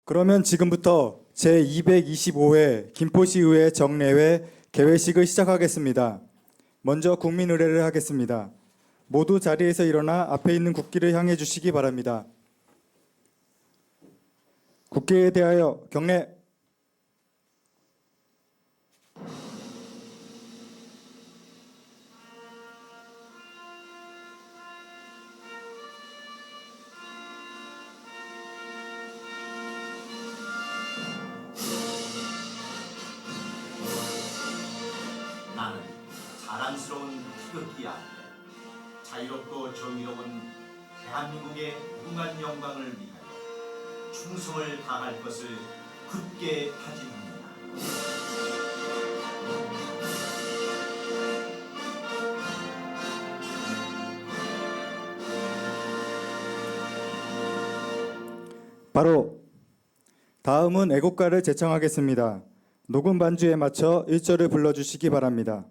그러면 지금부터 제225회 김포시의회 정례회 개회식을 시작하겠습니다. 먼저 국민의례를 하겠습니다. 모두 자리에서 일어나 앞에 있는 국기를 향해 주시기 바랍니다. 국기에 대하여 경례. 나는 자랑스러운 태극기 아래 자유롭고 정의로운 대한민국의 무궁한 영광을 위하여 충성을 다할 것을 굳게 다짐합니다. 바로 다음은 애국가를 제청하겠습니다. 녹음 반주에 맞춰 1절을 불러주시기 바랍니다.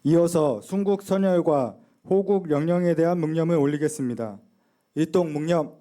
이어서 순국 선열과 호국 영령에 대한 묵념을 올리겠습니다. 일동 묵념.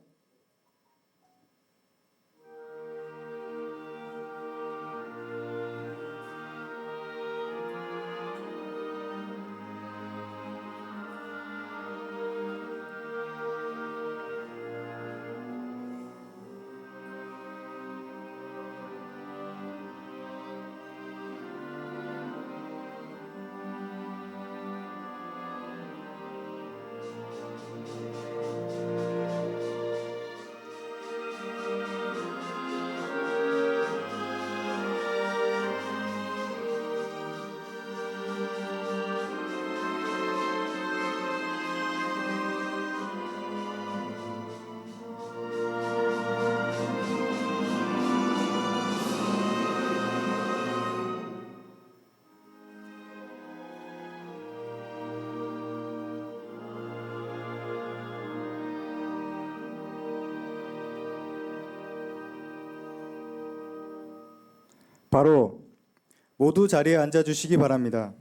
바로 모두 자리에 앉아주시기 바랍니다.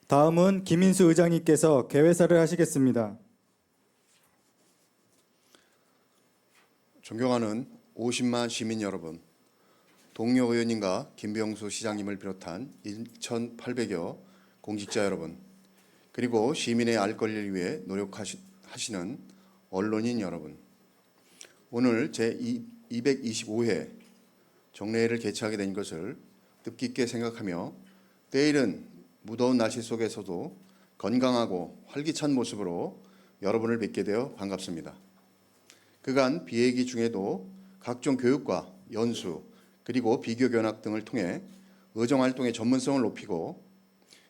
다음은 김인수 의장님께서 개회사를 하시겠습니다. 존경하는 50만 시민 여러분, 동료 의원님과 김병수 시장님을 비롯한 1,800여 공직자 여러분, 그리고 시민의 알 권리를 위해 노력하시는 언론인 여러분, 오늘 제225회 정례회를 개최하게 된 것을 뜻깊게 생각하며 때이른 무더운 날씨 속에서도 건강하고 활기찬 모습으로 여러분을 뵙게 되어 반갑습니다. 그간 비회기 중에도 각종 교육과 연수 그리고 비교 견학 등을 통해 의정활동의 전문성을 높이고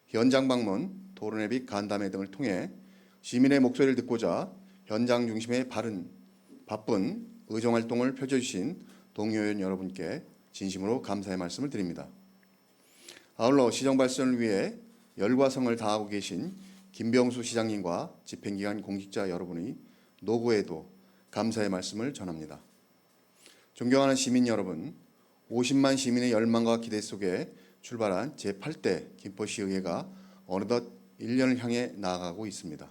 현장 방문, 토론회 및 간담회 등을 통해 시민의 목소리를 듣고자 현장 중심의 바쁜 의정활동을 펼쳐주신 동료 의원 여러분께 진심으로 감사의 말씀을 드립니다. 아울러 시정 발전을 위해 열과 성을 다하고 계신 김병수 시장님과 집행기관 공직자 여러분의 노고에도 감사의 말씀을 전합니다. 존경하는 시민 여러분, 50만 시민의 열망과 기대 속에 출발한 제8대 김포시의회가 어느덧 1년을 향해 나아가고 있습니다.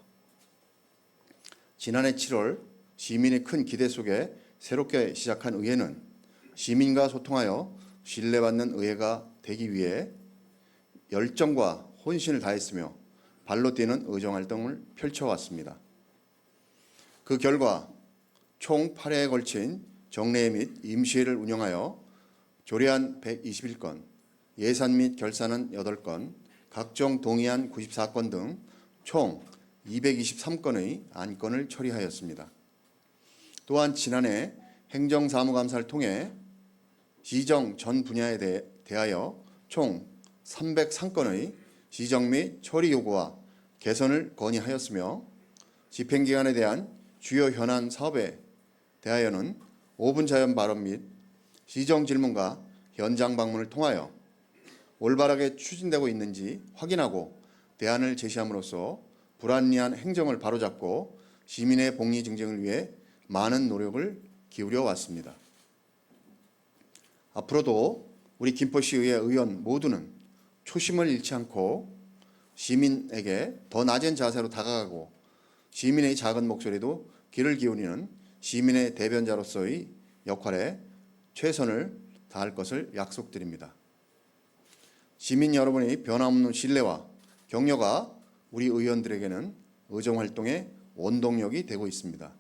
지난해 7월 시민의 큰 기대 속에 새롭게 시작한 의회는 시민과 소통하여 신뢰받는 의회가 되기 위해 열정과 혼신을 다했으며 발로 뛰는 의정활동을 펼쳐왔습니다. 그 결과 총 8회에 걸친 정례회 및 임시회를 운영하여 조례안 121건, 예산 및 결산안 8건, 각종 동의안 94건 등 총 223건의 안건을 처리하였습니다. 또한 지난해 행정사무감사를 통해 시정 전 분야에 대하여 총 303건의 시정 및 처리 요구와 개선을 건의하였으며 집행기관에 대한 주요 현안 사업에 대하여는 5분 자연 발언 및 시정 질문과 현장 방문을 통하여 올바르게 추진되고 있는지 확인하고 대안을 제시함으로써 불합리한 행정을 바로잡고 시민의 복리 증진을 위해 많은 노력을 기울여 왔습니다. 앞으로도 우리 김포시의회 의원 모두는 초심을 잃지 않고 시민에게 더 낮은 자세로 다가가고 시민의 작은 목소리도 귀를 기울이는 시민의 대변자로서의 역할에 최선을 다할 것을 약속드립니다. 시민 여러분의 변함없는 신뢰와 격려가 우리 의원들에게는 의정활동의 원동력이 되고 있습니다.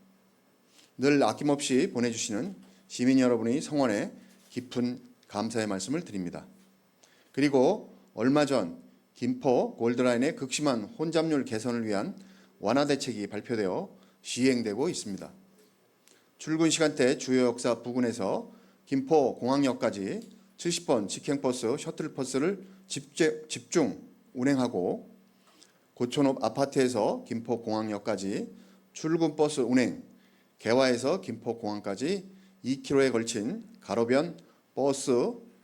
늘 아낌없이 보내주시는 시민 여러분의 성원에 깊은 감사의 말씀을 드립니다. 그리고 얼마 전 김포 골드라인의 극심한 혼잡률 개선을 위한 완화 대책이 발표되어 시행되고 있습니다. 출근 시간대 주요 역사 부근에서 김포 공항역까지 70번 직행버스, 셔틀버스를 집중 운행하고 고촌읍 아파트에서 김포 공항역까지 출근버스 운행, 개화에서 김포 공항까지 2km에 걸친 가로변 버스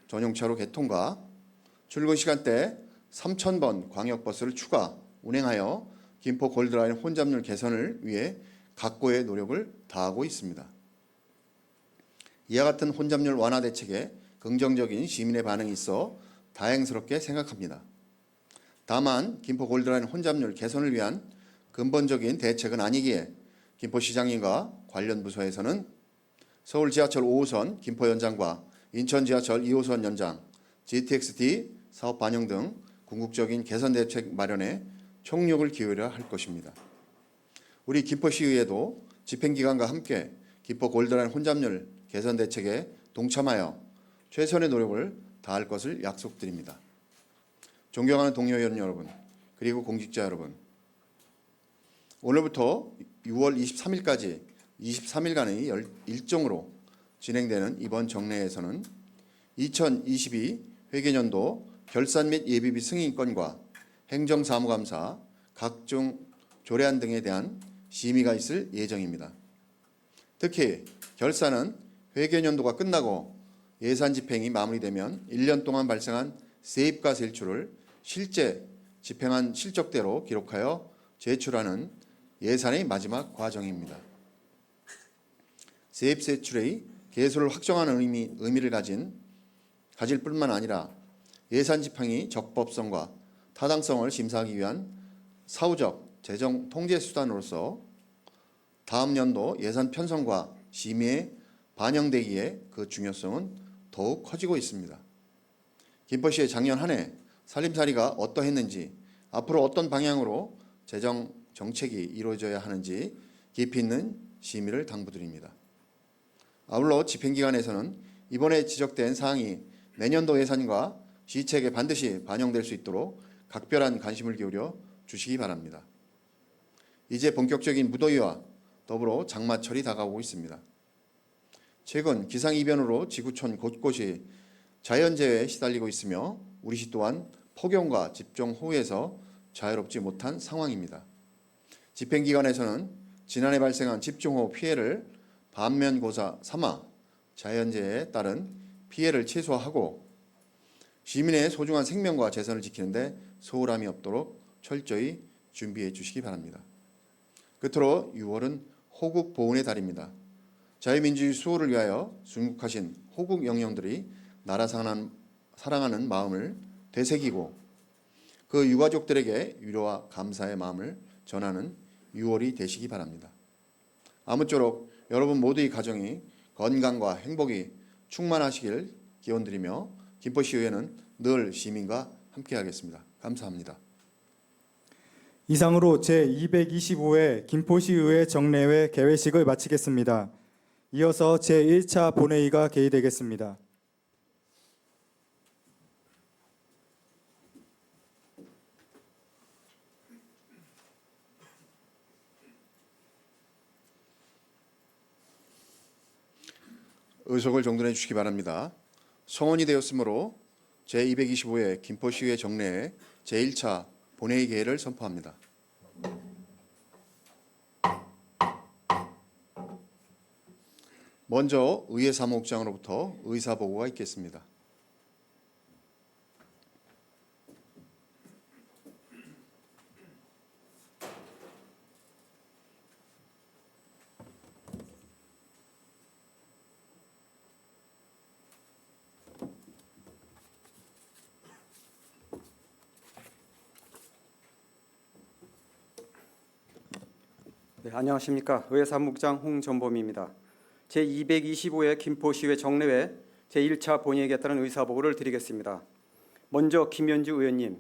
전용차로 개통과 출근 시간대 3,000번 광역버스를 추가 운행하여 김포 골드라인 혼잡률 개선을 위해 각고의 노력을 다하고 있습니다. 이와 같은 혼잡률 완화 대책에 긍정적인 시민의 반응이 있어 다행스럽게 생각합니다. 다만 김포 골드라인 혼잡률 개선을 위한 근본적인 대책은 아니기에 김포시장님과 관련 부서에서는 서울 지하철 5호선 김포 연장과 인천 지하철 2호선 연장, GTX-D 사업 반영 등 궁극적인 개선 대책 마련에 총력을 기울여야 할 것입니다. 우리 김포시의회도 집행기관과 함께 김포 골드라인 혼잡률 개선 대책에 동참하여 최선의 노력을 다할 것을 약속드립니다. 존경하는 동료 의원 여러분, 그리고 공직자 여러분, 오늘부터 6월 23일까지 23일간의 일정으로 진행되는 이번 정례에서는 2022 회계년도 결산 및 예비비 승인권과 행정사무감사, 각종 조례안 등에 대한 심의가 있을 예정입니다. 특히 결산은 회계년도가 끝나고 예산 집행이 마무리되면 1년 동안 발생한 세입과 세출을 실제 집행한 실적대로 기록하여 제출하는 예산의 마지막 과정입니다. 세입 세출의 계수를 확정하는 의미를 가질 뿐만 아니라 예산 집행의 적법성과 타당성을 심사하기 위한 사후적 재정 통제 수단으로서 다음 연도 예산 편성과 심의에 반영되기에 그 중요성은 더욱 커지고 있습니다. 김포시의 작년 한 해 살림살이가 어떠했는지, 앞으로 어떤 방향으로 재정 정책이 이루어져야 하는지 깊이 있는 심의를 당부드립니다. 아울러 집행기관에서는 이번에 지적된 사항이 내년도 예산과 시책에 반드시 반영될 수 있도록 각별한 관심을 기울여 주시기 바랍니다. 이제 본격적인 무더위와 더불어 장마철이 다가오고 있습니다. 최근 기상이변으로 지구촌 곳곳이 자연재해에 시달리고 있으며 우리 시 또한 폭염과 집중호우에서 자유롭지 못한 상황입니다. 집행기관에서는 지난해 발생한 집중호우 피해를 반면교사 삼아 자연재해에 따른 피해를 최소화하고 시민의 소중한 생명과 재산을 지키는 데 소홀함이 없도록 철저히 준비해 주시기 바랍니다. 끝으로 6월은 호국 보훈의 달입니다. 자유민주주의 수호를 위하여 순국하신 호국 영령들이 나라 사랑하는 마음을 되새기고 그 유가족들에게 위로와 감사의 마음을 전하는 6월이 되시기 바랍니다. 아무쪼록 여러분 모두의 가정이 건강과 행복이 충만하시길 기원드리며 김포시의회는 늘 시민과 함께하겠습니다. 감사합니다. 이상으로 제225회 김포시의회 정례회 개회식을 마치겠습니다. 이어서 제1차 본회의가 개의되겠습니다. 의석을 정돈해 주시기 바랍니다. 성원이 되었으므로 제225회 김포시의회 정례회 제1차 본회의 개회를 선포합니다. 먼저 의회 사무국장으로부터 의사 보고가 있겠습니다. 네, 안녕하십니까. 의회 사무국장 홍전범입니다. 제225회 김포시의회 정례회 제1차 본회의에 따른 의사보고를 드리겠습니다. 먼저 김현주 의원님,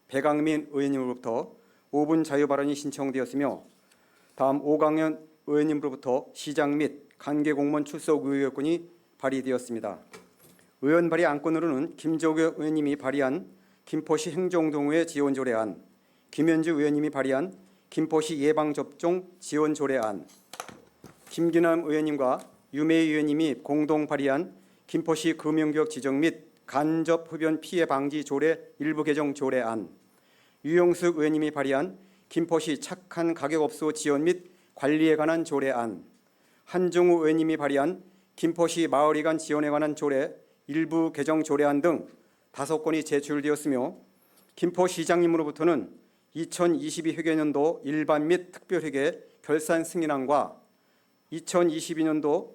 배강민 의원님으로부터 5분 자유 발언이 신청되었으며 다음 오강현 의원님으로부터 시장 및 관계공무원 출석 의결권이 발의되었습니다. 의원 발의 안건으로는 김종규 의원님이 발의한 김포시 행정동호회 지원 조례안, 김현주 의원님이 발의한 김포시 예방접종 지원 조례안, 김기남 의원님과 유메이 의원님이 공동 발의한 김포시 금융기업 지정 및 간접 흡연 피해 방지 조례 일부 개정 조례안, 유영숙 의원님이 발의한 김포시 착한 가격업소 지원 및 관리에 관한 조례안, 한종우 의원님이 발의한 김포시 마을이관 지원에 관한 조례 일부 개정 조례안 등 5건이 제출되었으며 김포시장님으로부터는 2022 회계년도 일반 및 특별회계 결산 승인안과 2022년도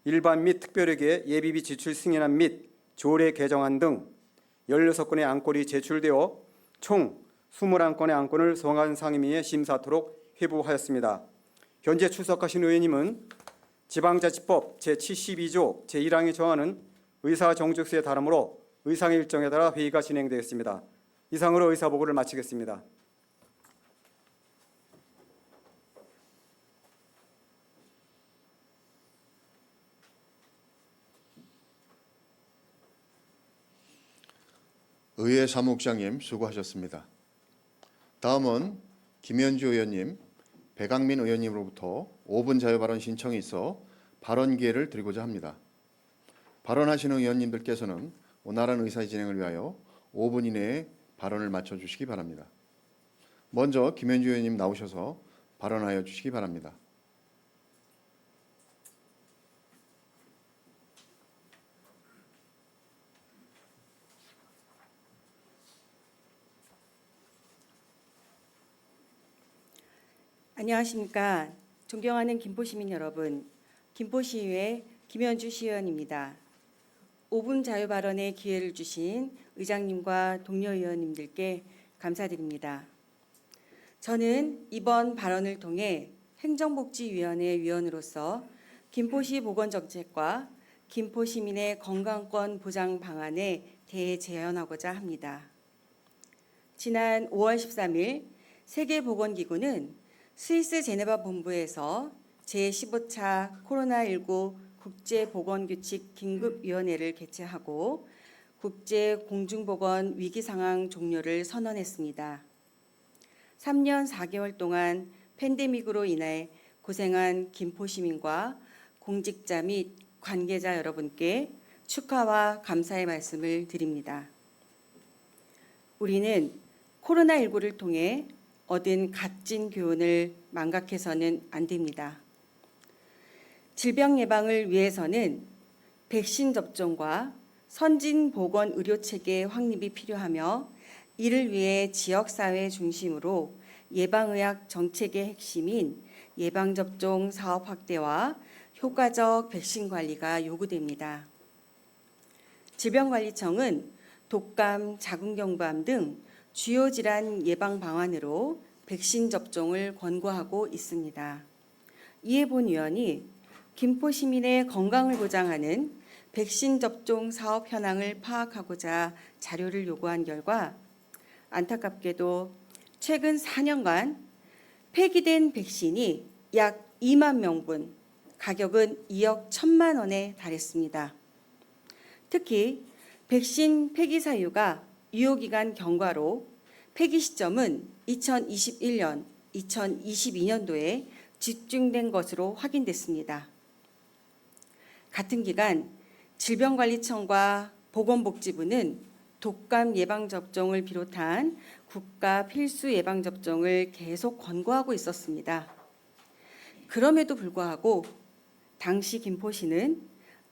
일반 및 특별회계 예비비 지출 승인안 및 조례 개정안 등 16건의 안건이 제출되어 총 21건의 안건을 성안 상임위에 심사하도록 회부하였습니다. 현재 출석하신 의원님은 지방자치법 제72조 제1항에 정하는 의사정직수에 따르므로 의상의 일정에 따라 회의가 진행되었습니다. 이상으로 의사보고를 마치겠습니다. 의회 사무국장님 수고하셨습니다. 다음은 김현주 의원님, 배강민 의원님으로부터 5분 자유 발언 신청이 있어 발언 기회를 드리고자 합니다. 발언하시는 의원님들께서는 원활한 의사 진행을 위하여 5분 이내에 발언을 마쳐 주시기 바랍니다. 먼저 김현주 의원님 나오셔서 발언하여 주시기 바랍니다. 안녕하십니까. 존경하는 김포시민 여러분, 김포시의회 김현주 시의원입니다. 5분 자유 발언의 기회를 주신 의장님과 동료 의원님들께 감사드립니다. 저는 이번 발언을 통해 행정복지위원회 위원으로서 김포시 보건정책과 김포시민의 건강권 보장 방안에 대해 제언하고자 합니다. 지난 5월 13일 세계보건기구는 스위스 제네바 본부에서 제15차 코로나19 국제보건규칙 긴급위원회를 개최하고 국제공중보건 위기상황 종료를 선언했습니다. 3년 4개월 동안 팬데믹으로 인해 고생한 김포시민과 공직자 및 관계자 여러분께 축하와 감사의 말씀을 드립니다. 우리는 코로나19를 통해 얻은 값진 교훈을 망각해서는 안 됩니다. 질병 예방을 위해서는 백신 접종과 선진 보건 의료 체계 확립이 필요하며 이를 위해 지역사회 중심으로 예방의학 정책의 핵심인 예방접종 사업 확대와 효과적 백신 관리가 요구됩니다. 질병관리청은 독감, 자궁경부암 등 주요 질환 예방 방안으로 백신 접종을 권고하고 있습니다. 이에 본 위원이 김포 시민의 건강을 보장하는 백신 접종 사업 현황을 파악하고자 자료를 요구한 결과 안타깝게도 최근 4년간 폐기된 백신이 약 2만 명분, 가격은 2억 1천만 원에 달했습니다. 특히 백신 폐기 사유가 유효기간 경과로 폐기 시점은 2021년, 2022년도에 집중된 것으로 확인됐습니다. 같은 기간 질병관리청과 보건복지부는 독감 예방접종을 비롯한 국가 필수 예방접종을 계속 권고하고 있었습니다. 그럼에도 불구하고 당시 김포시는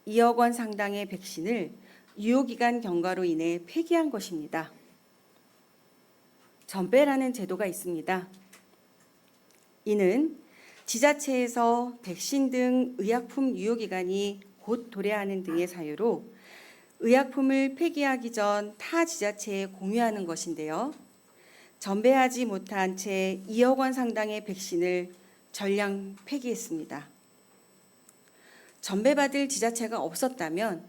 2억 원 상당의 백신을 유효기간 경과로 인해 폐기한 것입니다. 전배라는 제도가 있습니다. 이는 지자체에서 백신 등 의약품 유효기간이 곧 도래하는 등의 사유로 의약품을 폐기하기 전 타 지자체에 공유하는 것인데요. 전배하지 못한 채 2억 원 상당의 백신을 전량 폐기했습니다. 전배받을 지자체가 없었다면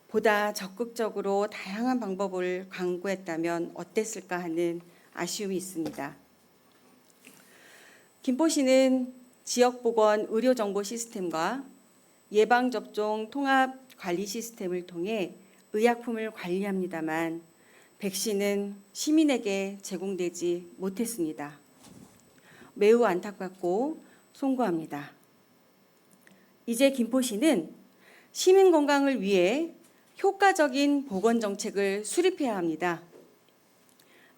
보다 적극적으로 다양한 방법을 강구했다면 어땠을까 하는 아쉬움이 있습니다. 김포시는 지역보건 의료정보 시스템과 예방접종 통합 관리 시스템을 통해 의약품을 관리합니다만 백신은 시민에게 제공되지 못했습니다. 매우 안타깝고 송구합니다. 이제 김포시는 시민 건강을 위해 효과적인 보건 정책을 수립해야 합니다.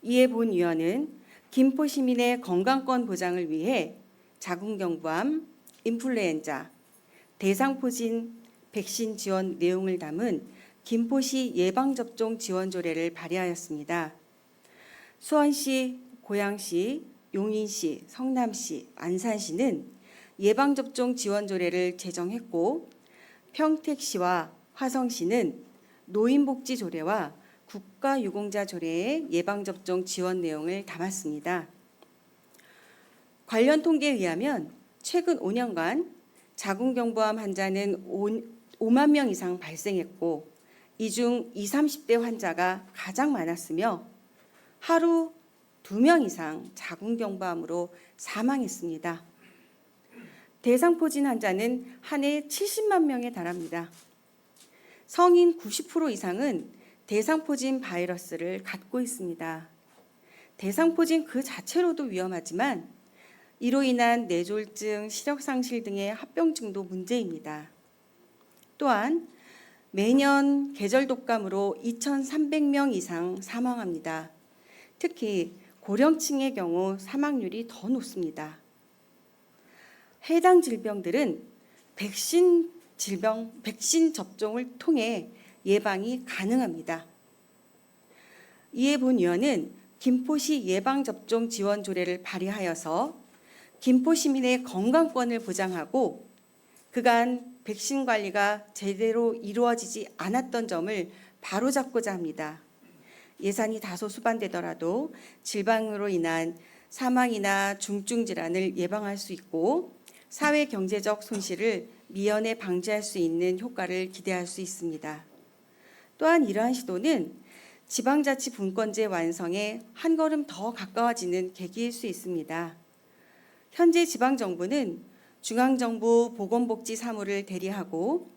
이에 본위원은 김포 시민의 건강권 보장을 위해 자궁경부암, 인플루엔자, 대상포진 백신 지원 내용을 담은 김포시 예방접종 지원조례를 발의하였습니다. 수원시, 고양시, 용인시, 성남시, 안산시는 예방접종 지원조례를 제정했고 평택시와 화성시는 노인복지조례와 국가유공자조례의 예방접종 지원 내용을 담았습니다. 관련 통계에 의하면 최근 5년간 자궁경부암 환자는 5만 명 이상 발생했고 이 중 20, 30대 환자가 가장 많았으며 하루 2명 이상 자궁경부암으로 사망했습니다. 대상포진 환자는 한 해 70만 명에 달합니다. 성인 90% 이상은 대상포진 바이러스를 갖고 있습니다. 대상포진 그 자체로도 위험하지만 이로 인한 뇌졸중, 시력상실 등의 합병증도 문제입니다. 또한 매년 계절 독감으로 2,300명 이상 사망합니다. 특히 고령층의 경우 사망률이 더 높습니다. 해당 질병들은 백신 접종을 통해 예방이 가능합니다. 이에 본위원은 김포시 예방접종 지원조례를 발의하여서 김포 시민의 건강권을 보장하고 그간 백신 관리가 제대로 이루어지지 않았던 점을 바로잡고자 합니다. 예산이 다소 수반되더라도 질병으로 인한 사망이나 중증 질환을 예방할 수 있고 사회 경제적 손실을 미연에 방지할 수 있는 효과를 기대할 수 있습니다. 또한 이러한 시도는 지방자치 분권제 완성에 한 걸음 더 가까워지는 계기일 수 있습니다. 현재 지방정부는 중앙정부 보건복지 사무를 대리하고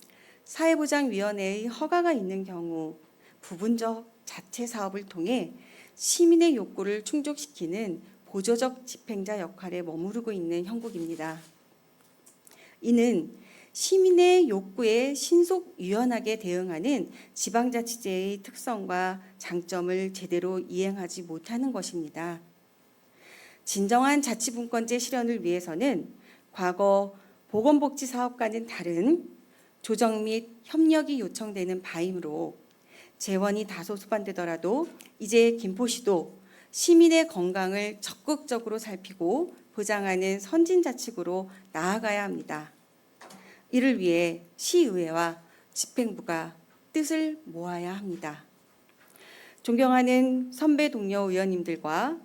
사회보장위원회의 허가가 있는 경우 부분적 자체 사업을 통해 시민의 욕구를 충족시키는 보조적 집행자 역할에 머무르고 있는 형국입니다. 이는 시민의 욕구에 신속 유연하게 대응하는 지방자치제의 특성과 장점을 제대로 이행하지 못하는 것입니다. 진정한 자치분권제 실현을 위해서는 과거 보건복지사업과는 다른 조정 및 협력이 요청되는 바이므로 재원이 다소 수반되더라도 이제 김포시도 시민의 건강을 적극적으로 살피고 보장하는 선진자치구로 나아가야 합니다. 이를 위해 시의회와 집행부가 뜻을 모아야 합니다. 존경하는 선배 동료 의원님들과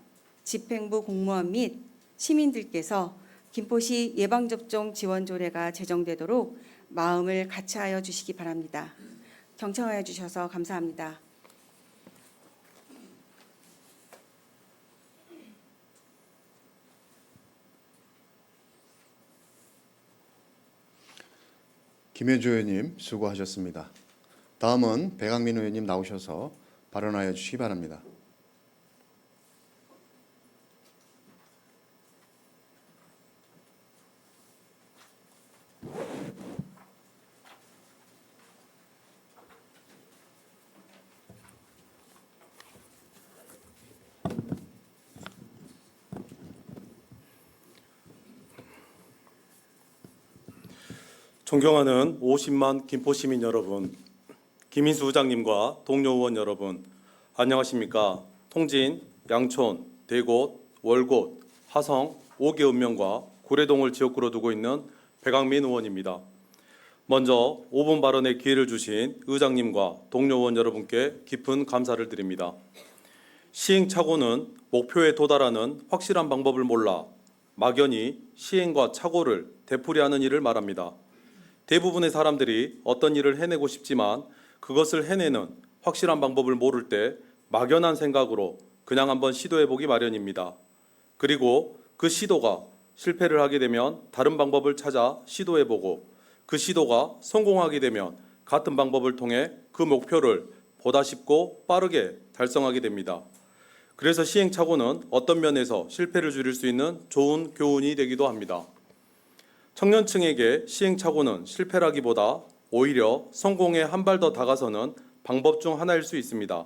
집행부 공무원 및 시민들께서 김포시 예방접종 지원조례가 제정되도록 마음을 같이하여 주시기 바랍니다. 경청하여 주셔서 감사합니다. 김현주 의원님 수고하셨습니다. 다음은 배강민 의원님 나오셔서 발언하여 주시기 바랍니다. 존경하는 50만 김포 시민 여러분, 김인수 의장님과 동료 의원 여러분, 안녕하십니까? 통진, 양촌, 대곳, 월곶, 하성, 5개 읍면과 고래동을 지역구로 두고 있는 배강민 의원입니다. 먼저 5분 발언의 기회를 주신 의장님과 동료 의원 여러분께 깊은 감사를 드립니다. 시행착오는 목표에 도달하는 확실한 방법을 몰라 막연히 시행과 착오를 되풀이하는 일을 말합니다. 대부분의 사람들이 어떤 일을 해내고 싶지만 그것을 해내는 확실한 방법을 모를 때 막연한 생각으로 그냥 한번 시도해보기 마련입니다. 그리고 그 시도가 실패를 하게 되면 다른 방법을 찾아 시도해보고 그 시도가 성공하게 되면 같은 방법을 통해 그 목표를 보다 쉽고 빠르게 달성하게 됩니다. 그래서 시행착오는 어떤 면에서 실패를 줄일 수 있는 좋은 교훈이 되기도 합니다. 청년층에게 시행착오는 실패라기보다 오히려 성공에 한 발 더 다가서는 방법 중 하나일 수 있습니다.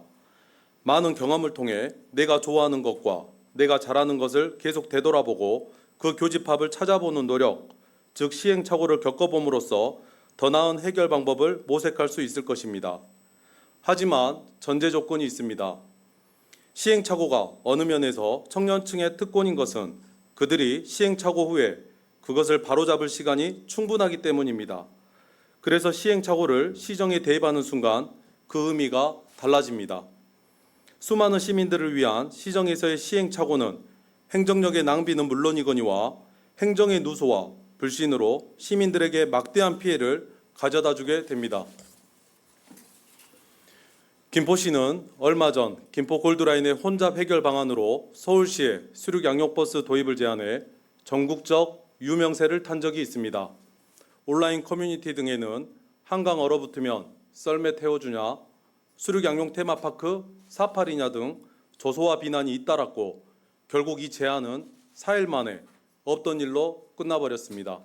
많은 경험을 통해 내가 좋아하는 것과 내가 잘하는 것을 계속 되돌아보고 그 교집합을 찾아보는 노력, 즉 시행착오를 겪어봄으로써 더 나은 해결 방법을 모색할 수 있을 것입니다. 하지만 전제 조건이 있습니다. 시행착오가 어느 면에서 청년층의 특권인 것은 그들이 시행착오 후에 그것을 바로잡을 시간이 충분하기 때문입니다. 그래서 시행착오를 시정에 대입하는 순간 그 의미가 달라집니다. 수많은 시민들을 위한 시정에서의 시행착오는 행정력의 낭비는 물론이거니와 행정의 누소와 불신으로 시민들에게 막대한 피해를 가져다 주게 됩니다. 김포시는 얼마 전 김포 골드라인의 혼잡 해결 방안으로 서울시에 수륙 양용버스 도입을 제안해 전국적 유명세를 탄 적이 있습니다. 온라인 커뮤니티 등에는 한강 얼어붙으면 썰매 태워주냐, 수륙 양용 테마파크 사파리냐 등 조소와 비난이 잇따랐고 결국 이 제안은 4일 만에 없던 일로 끝나버렸습니다.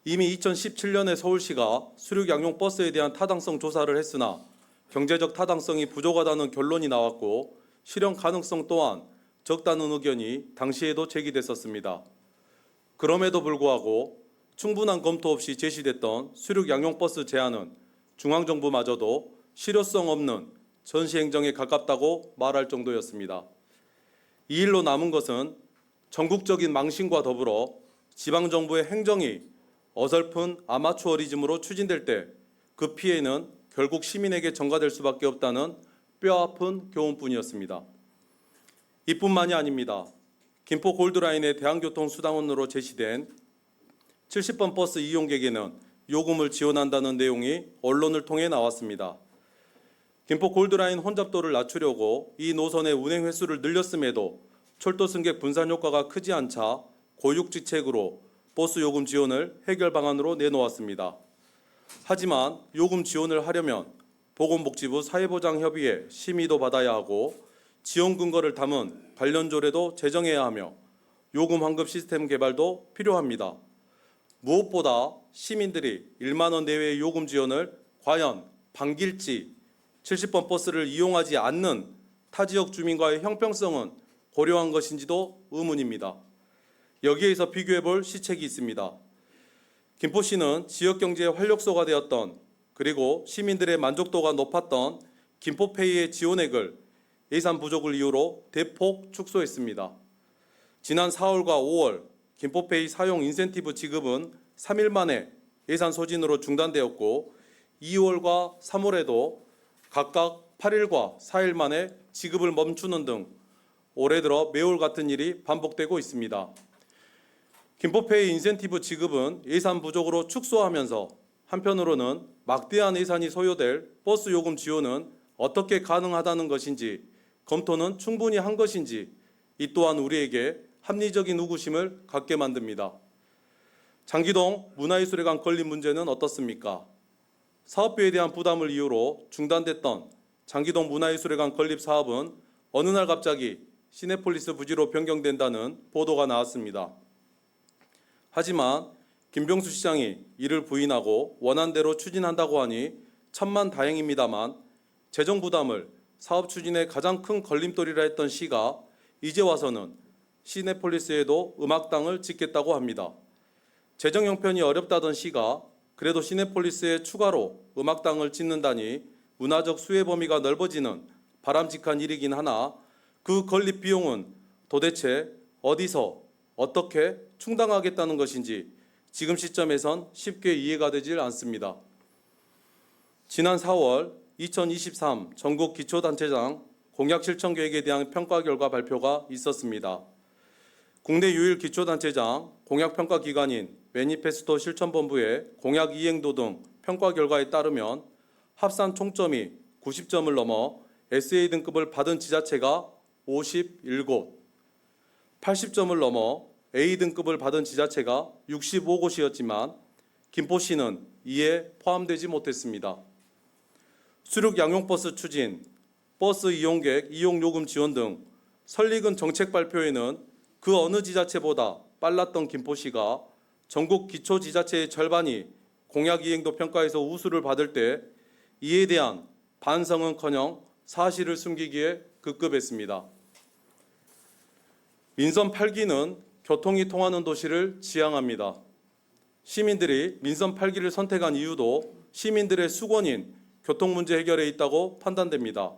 이미 2017년에 서울시가 수륙 양용 버스에 대한 타당성 조사를 했으나 경제적 타당성이 부족하다는 결론이 나왔고 실현 가능성 또한 적다는 의견이 당시에도 제기됐었습니다. 그럼에도 불구하고 충분한 검토 없이 제시됐던 수륙 양용버스 제안은 중앙정부마저도 실효성 없는 전시행정에 가깝다고 말할 정도였습니다. 이 일로 남은 것은 전국적인 망신과 더불어 지방정부의 행정이 어설픈 아마추어리즘으로 추진될 때 그 피해는 결국 시민에게 전가될 수밖에 없다는 뼈아픈 교훈뿐이었습니다. 이뿐만이 아닙니다. 김포 골드라인의 대한교통수단원으로 제시된 70번 버스 이용객에는 요금을 지원한다는 내용이 언론을 통해 나왔습니다. 김포 골드라인 혼잡도를 낮추려고 이 노선의 운행 횟수를 늘렸음에도 철도 승객 분산 효과가 크지 않자 고육지책으로 버스 요금 지원을 해결 방안으로 내놓았습니다. 하지만 요금 지원을 하려면 보건복지부 사회보장협의회 심의도 받아야 하고 지원 근거를 담은 관련조례도 제정해야 하며 요금 환급 시스템 개발도 필요합니다. 무엇보다 시민들이 1만 원 내외의 요금 지원을 과연 반길지 70번 버스를 이용하지 않는 타 지역 주민과의 형평성은 고려한 것인지도 의문입니다. 여기에서 비교해볼 시책이 있습니다. 김포시는 지역경제의 활력소가 되었던 그리고 시민들의 만족도가 높았던 김포페이의 지원액을 예산 부족을 이유로 대폭 축소했습니다. 지난 4월과 5월 김포페이 사용 인센티브 지급은 3일 만에 예산 소진으로 중단되었고 2월과 3월에도 각각 8일과 4일 만에 지급을 멈추는 등 올해 들어 매월 같은 일이 반복되고 있습니다. 김포페이 인센티브 지급은 예산 부족으로 축소하면서 한편으로는 막대한 예산이 소요될 버스 요금 지원은 어떻게 가능하다는 것인지 검토는 충분히 한 것인지 이 또한 우리에게 합리적인 의구심을 갖게 만듭니다. 장기동 문화예술회관 건립 문제는 어떻습니까? 사업비에 대한 부담을 이유로 중단됐던 장기동 문화예술회관 건립 사업은 어느 날 갑자기 시내폴리스 부지로 변경된다는 보도가 나왔습니다. 하지만 김병수 시장이 이를 부인하고 원안대로 추진한다고 하니 천만다행입니다만 재정 부담을 사업 추진의 가장 큰 걸림돌이라 했던 시가 이제 와서는 시내폴리스에도 음악당을 짓겠다고 합니다. 재정 형편이 어렵다던 시가 그래도 시내폴리스에 추가로 음악당을 짓는다니 문화적 수혜 범위가 넓어지는 바람직한 일이긴 하나 그 건립 비용은 도대체 어디서 어떻게 충당하겠다는 것인지 지금 시점에선 쉽게 이해가 되질 않습니다. 지난 4월 2023 전국 기초단체장 공약 실천 계획에 대한 평가 결과 발표가 있었습니다. 국내 유일 기초단체장 공약평가 기관인 매니페스토 실천본부의 공약 이행도 등 평가 결과에 따르면 합산 총점이 90점을 넘어 SA 등급을 받은 지자체가 51곳, 80점을 넘어 A 등급을 받은 지자체가 65곳이었지만 김포시는 이에 포함되지 못했습니다. 수륙 양용버스 추진, 버스 이용객 이용요금 지원 등 설익은 정책 발표에는 그 어느 지자체보다 빨랐던 김포시가 전국 기초지자체의 절반이 공약 이행도 평가에서 우수를 받을 때 이에 대한 반성은커녕 사실을 숨기기에 급급했습니다. 민선 8기는 교통이 통하는 도시를 지향합니다. 시민들이 민선 8기를 선택한 이유도 시민들의 수건인 교통 문제 해결에 있다고 판단됩니다.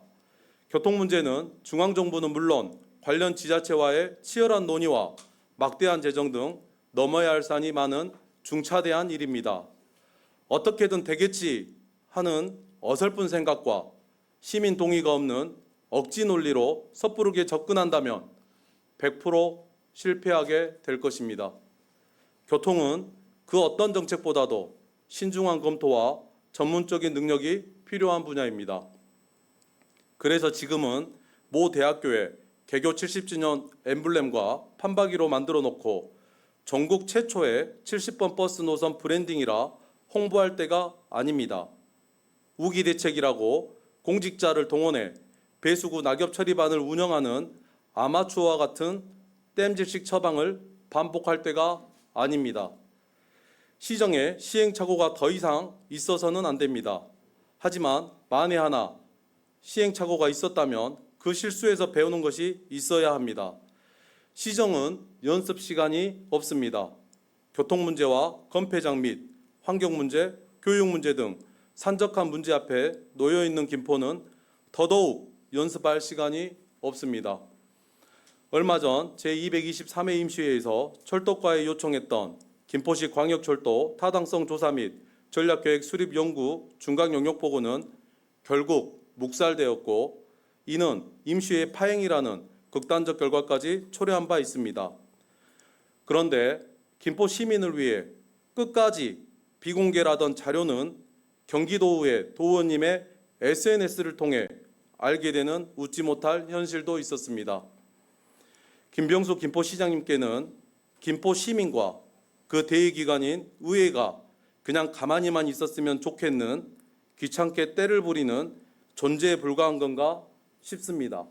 교통 문제는 중앙정부는 물론 관련 지자체와의 치열한 논의와 막대한 재정 등 넘어야 할 산이 많은 중차대한 일입니다. 어떻게든 되겠지 하는 어설픈 생각과 시민 동의가 없는 억지 논리로 섣부르게 접근한다면 100% 실패하게 될 것입니다. 교통은 그 어떤 정책보다도 신중한 검토와 전문적인 능력이 필요한 분야입니다. 그래서 지금은 모 대학교에 개교 70주년 엠블렘과 판박이로 만들어 놓고 전국 최초의 70번 버스 노선 브랜딩이라 홍보할 때가 아닙니다. 우기 대책이라고 공직자를 동원해 배수구 낙엽 처리반을 운영하는 아마추어와 같은 땜질식 처방을 반복할 때가 아닙니다. 시정에 시행착오가 더 이상 있어서는 안 됩니다. 하지만 만에 하나 시행착오가 있었다면 그 실수에서 배우는 것이 있어야 합니다. 시정은 연습 시간이 없습니다. 교통 문제와 건폐장 및 환경 문제, 교육 문제 등 산적한 문제 앞에 놓여 있는 김포는 더더욱 연습할 시간이 없습니다. 얼마 전 제223회 임시회에서 철도과에 요청했던 김포시 광역철도 타당성 조사 및 전략계획 수립 연구 중간 영역 보고는 결국 묵살되었고 이는 임시회 파행이라는 극단적 결과까지 초래한 바 있습니다. 그런데 김포 시민을 위해 끝까지 비공개라던 자료는 경기도의회 도의원님의 SNS를 통해 알게 되는 웃지 못할 현실도 있었습니다. 김병수 김포시장님께는 김포 시민과 그 대의기관인 의회가 그냥 가만히만 있었으면 좋겠는 귀찮게 때를 부리는 존재에 불과한 건가 싶습니다.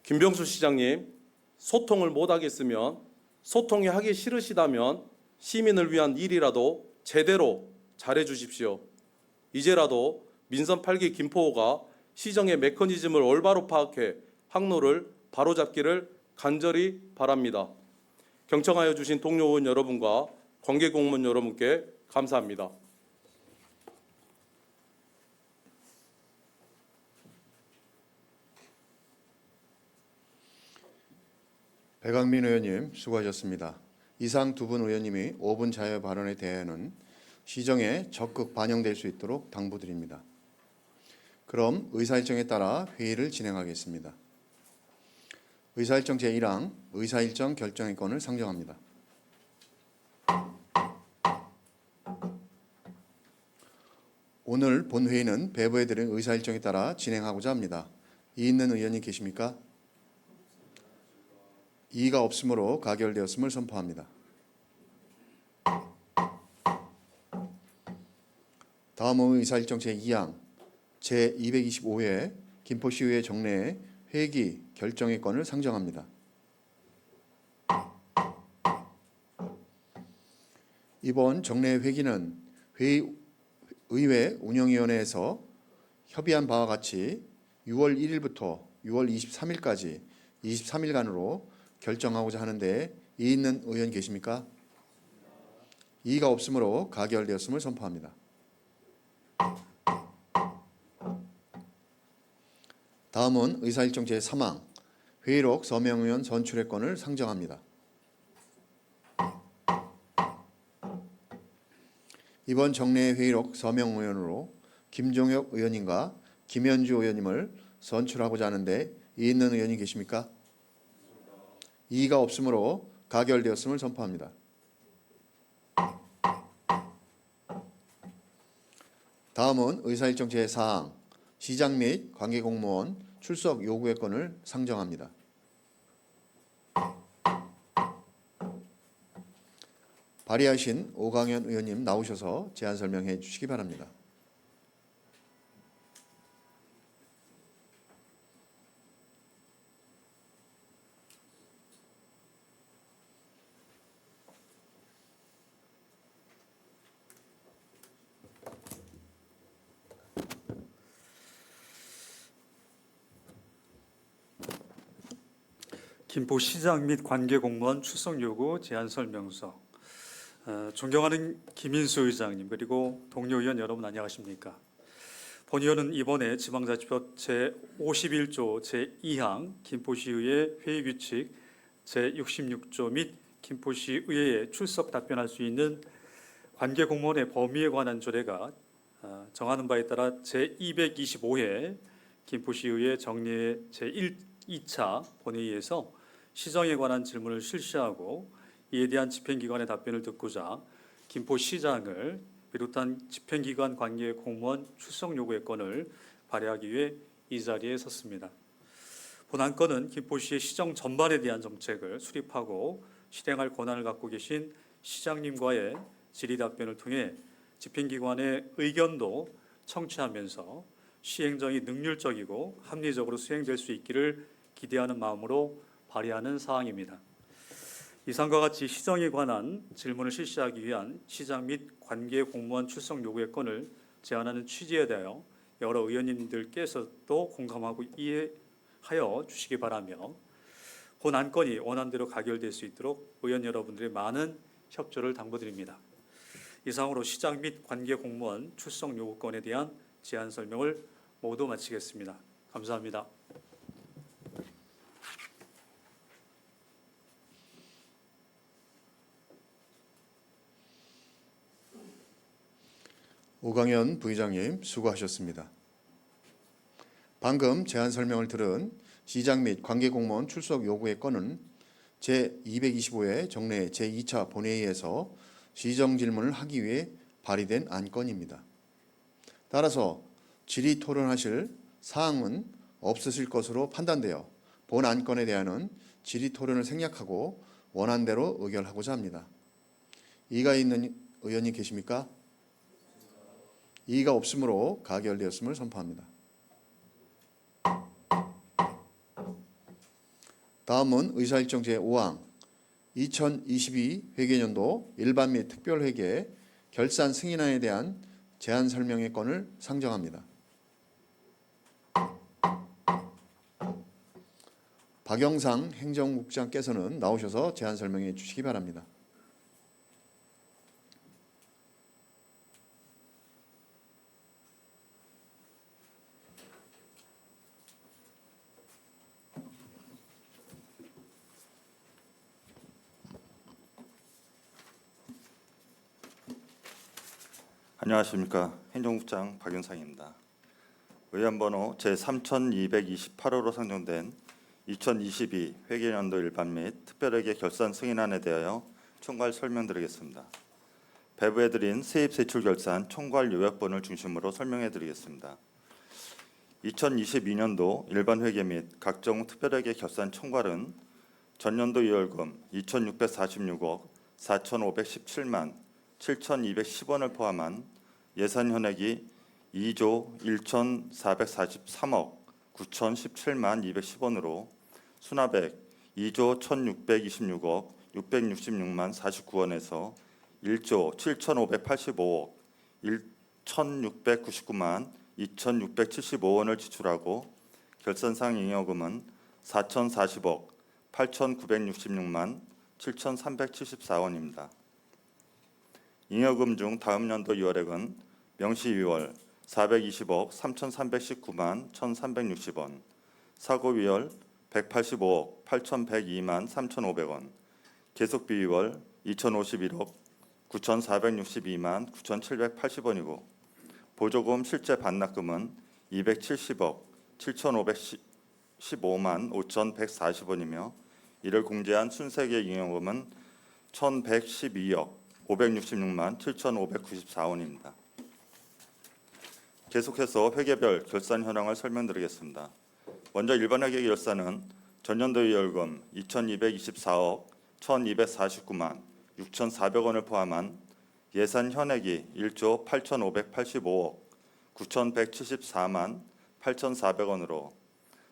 김병수 시장님, 소통을 못하겠으면 소통이 하기 싫으시다면 시민을 위한 일이라도 제대로 잘해 주십시오. 이제라도 민선 8기 김포호가 시정의 메커니즘을 올바로 파악해 항로를 바로잡기를 간절히 바랍니다. 경청하여 주신 동료 의원 여러분과 관계 공무원 여러분께 감사합니다. 백왕민 의원님 수고하셨습니다. 이상 두 분 의원님이 5분 자유 발언에 대해는 시정에 적극 반영될 수 있도록 당부드립니다. 그럼 의사일정에 따라 회의를 진행하겠습니다. 의사일정 제1항 의사일정 결정의 건을 상정합니다. 오늘 본회의는 배부해드린 의사일정에 따라 진행하고자 합니다. 이의 있는 의원이 계십니까? 이의가 없으므로 가결되었음을 선포합니다. 다음은 의사일정 제2항 제225회 김포시의회 정례의 회기 결정의 건을 상정합니다. 이번 정례 회기는 의회 운영위원회에서 협의한 바와 같이 6월 1일부터 6월 23일까지 23일간으로 결정하고자 하는데 이의 있는 의원 계십니까? 이의가 없으므로 가결되었음을 선포합니다. 다음은 의사일정 제3항 회의록 서명의원 선출의 건을 상정합니다. 이번 정례 회의록 서명의원으로 김종혁 의원님과 김현주 의원님을 선출하고자 하는데 이의 있는 의원이 계십니까? 이의가 없으므로 가결되었음을 선포합니다. 다음은 의사일정 제4항 시장 및 관계공무원 출석 요구의 건을 상정합니다. 발의하신 오강현 의원님 나오셔서 제안 설명해 주시기 바랍니다. 김포시장 및 관계공무원 출석 요구 제안 설명서. 존경하는 김인수 의장님 그리고 동료 의원 여러분 안녕하십니까? 본 의원은 이번에 지방자치법 제51조 제2항 김포시의회 회의규칙 제66조 및 김포시의회에 출석 답변할 수 있는 관계공무원의 범위에 관한 조례가 정하는 바에 따라 제225회 김포시의회 정례 제2차 본회의에서 시정에 관한 질문을 실시하고 이에 대한 집행기관의 답변을 듣고자 김포시장을 비롯한 집행기관 관계 공무원 출석 요구의 건을 발의하기 위해 이 자리에 섰습니다. 본 안건은 김포시의 시정 전반에 대한 정책을 수립하고 실행할 권한을 갖고 계신 시장님과의 질의 답변을 통해 집행기관의 의견도 청취하면서 시행정이 능률적이고 합리적으로 수행될 수 있기를 기대하는 마음으로 발의하는 사항입니다. 이상과 같이 시정에 관한 질문을 실시하기 위한 시장 및 관계 공무원 출석 요구의 건을 제안하는 취지에 대하여 여러 의원님들께서도 공감하고 이해하여 주시기 바라며 본 안건이 원안대로 가결될 수 있도록 의원 여러분들의 많은 협조를 당부드립니다. 이상으로 시장 및 관계 공무원 출석 요구건에 대한 제안 설명을 모두 마치겠습니다. 감사합니다. 오강현 부의장님 수고하셨습니다. 방금 제안 설명을 들은 시장 및 관계공무원 출석 요구의 건은 제225회 정례 제2차 본회의에서 시정 질문을 하기 위해 발의된 안건입니다. 따라서 질의 토론하실 사항은 없으실 것으로 판단되어 본 안건에 대한은 질의 토론을 생략하고 원안대로 의결하고자 합니다. 이의가 있는 의원이 계십니까? 이의가 없으므로 가결되었음을 선포합니다. 다음은 의사일정 제5항 2022 회계연도 일반 및 특별회계 결산 승인안에 대한 제안 설명의 건을 상정합니다. 박영상 행정국장께서는 나오셔서 제안 설명해 주시기 바랍니다. 안녕하십니까. 행정국장 박윤상입니다. 의안번호 제3228호로 상정된 2022 회계연도 일반 및 특별회계 결산 승인안에 대하여 총괄 설명드리겠습니다. 배부해드린 세입세출결산 총괄 요약본을 중심으로 설명해드리겠습니다. 2022년도 일반 회계 및 각종 특별회계 결산 총괄은 전년도 이월금 2,646억 4,517만 7,210원을 포함한 예산 현액이 2조 1,443억 9,017만 210원으로 수납액 2조 1,626억 666만 49원에서 1조 7,585억 1,699만 2,675원을 지출하고 결산상 잉여금은 4,040억 8,966만 7,374원입니다. 잉여금 중 다음 연도 이월액은 명시 2월 420억 3,319만 1,360원, 사고 위월 185억 8,102만 3,500원, 계속비 위월 2,051억 9,462만 9,780원이고 보조금 실제 반납금은 270억 7,515만 5,140원이며 이를 공제한 순세계 잉여금은 1,112억 566만 7,594원입니다. 계속해서 회계별 결산 현황을 설명드리겠습니다. 먼저 일반 회계 결산은 전년도 이월금 2,224억 1,249만 6,400원을 포함한 예산 현액이 1조 8,585억 9,174만 8,400원으로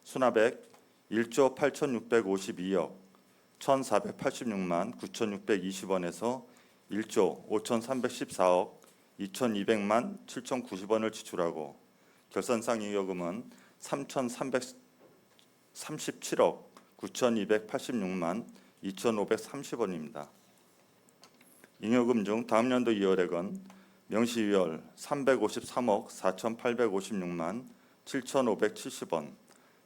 수납액 1조 8,652억 1,486만 9,620원에서 1조 5,314억 2,200만 7,090원을 지출하고 결산상 잉여금은 3,337억 9,286만 2,530원입니다. 잉여금 중 다음 연도 이월액은 명시 2월 353억 4,856만 7,570원,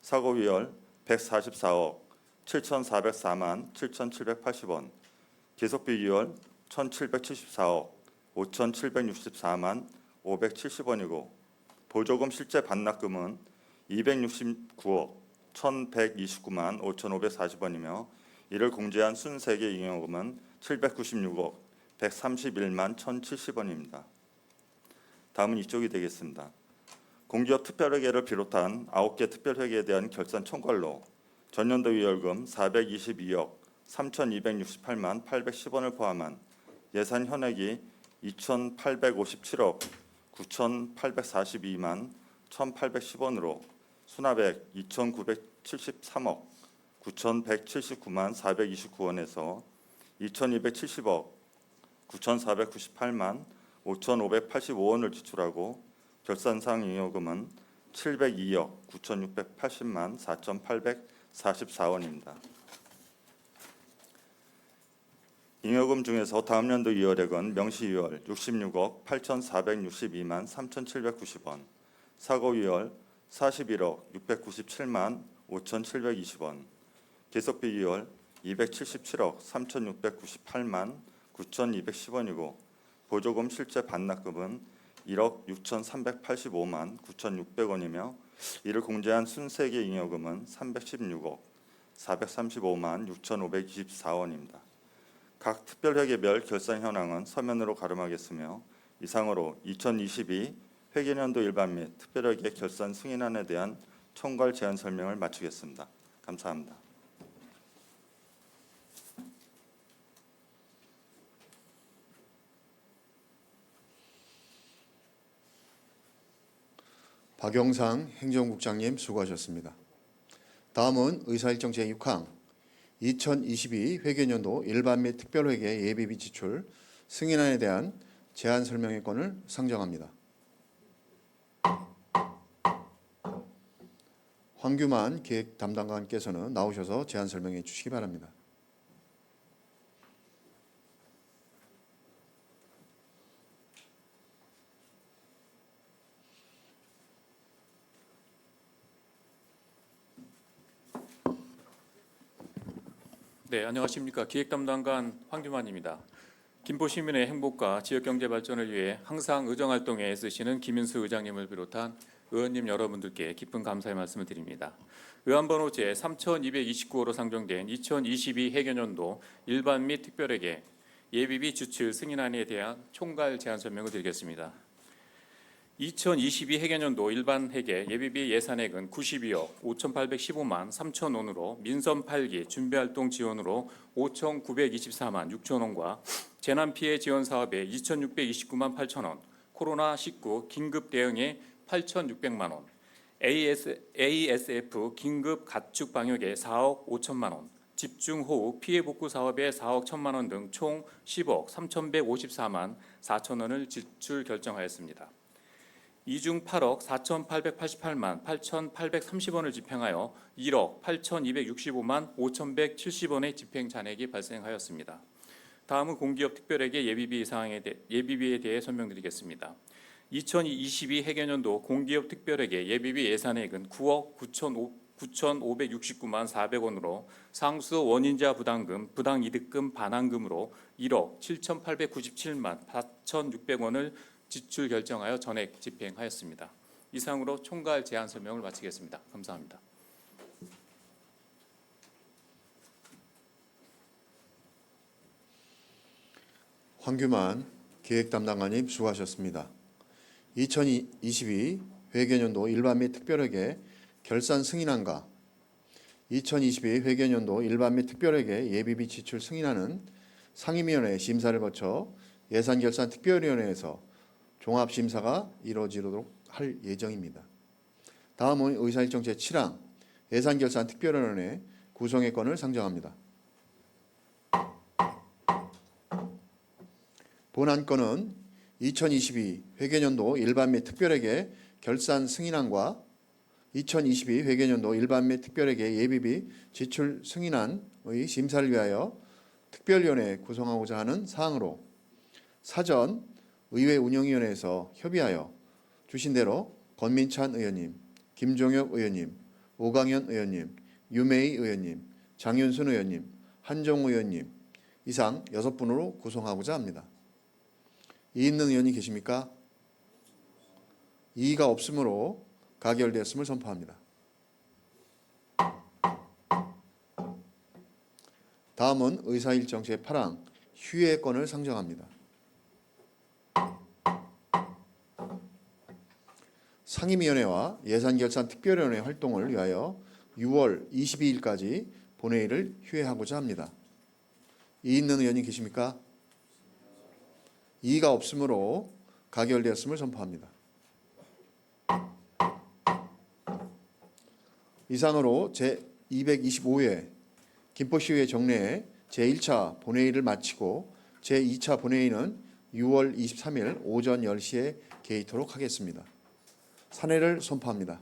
사고 위월 144억 7,404만 7,780원, 계속비 2월 1,774억 5,764만 570원이고 보조금 실제 반납금은 269억 1,129만 5,540원이며 이를 공제한 순세계 잉여금은 796억 131만 1,070원입니다. 다음은 이쪽이 되겠습니다. 공기업 특별회계를 비롯한 9개 특별회계에 대한 결산 총괄로 전년도 이월금 422억 3,268만 810원을 포함한 예산 현액이 2,857억 9,842만 1,810원으로 수납액 2,973억 9,179만 429원에서 2,270억 9,498만 5,585원을 지출하고 결산상 잉여금은 702억 9,680만 4,844원입니다. 잉여금 중에서 다음 연도 이월액은 명시 2월 66억 8,462만 3,790원, 사고 위월 41억 697만 5,720원, 계속비 2월 277억 3,698만 9,210원이고 보조금 실제 반납금은 1억 6,385만 9,600원이며 이를 공제한 순세계 잉여금은 316억 435만 6,524원입니다. 각 특별회계별 결산 현황은 서면으로 가름하겠으며 이상으로 2022 회계연도 일반 및 특별회계 결산 승인안에 대한 총괄 제안 설명을 마치겠습니다. 감사합니다. 박영상 행정국장님 수고하셨습니다. 다음은 의사일정 제6항 2022 회계연도 일반 및 특별회계 예비비 지출 승인안에 대한 제안 설명의 건을 상정합니다. 황규만 기획 담당관께서는 나오셔서 제안 설명해 주시기 바랍니다. 네, 안녕하십니까. 기획담당관 황규만입니다. 김포 시민의 행복과 지역경제 발전을 위해 항상 의정활동에 애쓰시는 김인수 의장님을 비롯한 의원님 여러분들께 깊은 감사의 말씀을 드립니다. 의안번호 제 3229호로 상정된 2022 회계연도 일반 및 특별회계 예비비 지출 승인안에 대한 총괄 제안 설명을 드리겠습니다. 2022 회계연도 일반 회계 예비비 예산액은 92억 5,815만 3천 원으로 민선 8기 준비활동 지원으로 5,924만 6천 원과 재난피해 지원 사업에 2,629만 8천 원, 코로나19 긴급 대응에 8,600만 원, ASF 긴급 가축 방역에 4억 5천만 원, 집중호우 피해 복구 사업에 4억 1천만 원 등 총 10억 3,154만 4천 원을 지출 결정하였습니다. 이 중 8억 4,888만 8,830원을 집행하여 1억 8,265만 5,170원의 집행 잔액이 발생하였습니다. 다음은 공기업 특별회계 예비비에 대해 설명드리겠습니다. 2022 회계연도 공기업 특별회계 예비비 예산액은 9억 9,569만 400원으로 상수 원인자 부담금, 부당이득금 반환금으로 1억 7,897만 4,600원을 지출 결정하여 전액 집행하였습니다. 이상으로 총괄 제안 설명을 마치겠습니다. 감사합니다. 황규만 기획담당관님 수고하셨습니다. 2022 회계연도 일반 및 특별회계 결산 승인안과 2022 회계연도 일반 및 특별회계 예비비 지출 승인안은 상임위원회 심사를 거쳐 예산결산특별위원회에서 종합심사가 이루어지도록 할 예정입니다. 다음은 의사일정 제7항 예산결산특별위원회 구성의 건을 상정합니다. 본안 건은 2022 회계연도 일반 및 특별회계 결산 승인안과 2022 회계연도 일반 및 특별회계 예비비 지출 승인안의 심사를 위하여 특별위원회 구성하고자 하는 사항으로 사전 의회 운영위원회에서 협의하여 주신 대로 권민찬 의원님, 김종혁 의원님, 오강현 의원님, 유메이 의원님, 장윤순 의원님, 한정우 의원님 이상 6분으로 구성하고자 합니다. 이의 있는 의원이 계십니까? 이의가 없으므로 가결되었음을 선포합니다. 다음은 의사일정 제8항 휴회 건을 상정합니다. 상임위원회와 예산결산특별위원회 활동을 위하여 6월 22일까지 본회의를 휴회하고자 합니다. 이의 있는 의원이 계십니까? 이의가 없으므로 가결되었음을 선포합니다. 이상으로 제225회 김포시의회 정례의 제1차 본회의를 마치고 제2차 본회의는 6월 23일 오전 10시에 개의토록 하겠습니다. 사례를 선포합니다.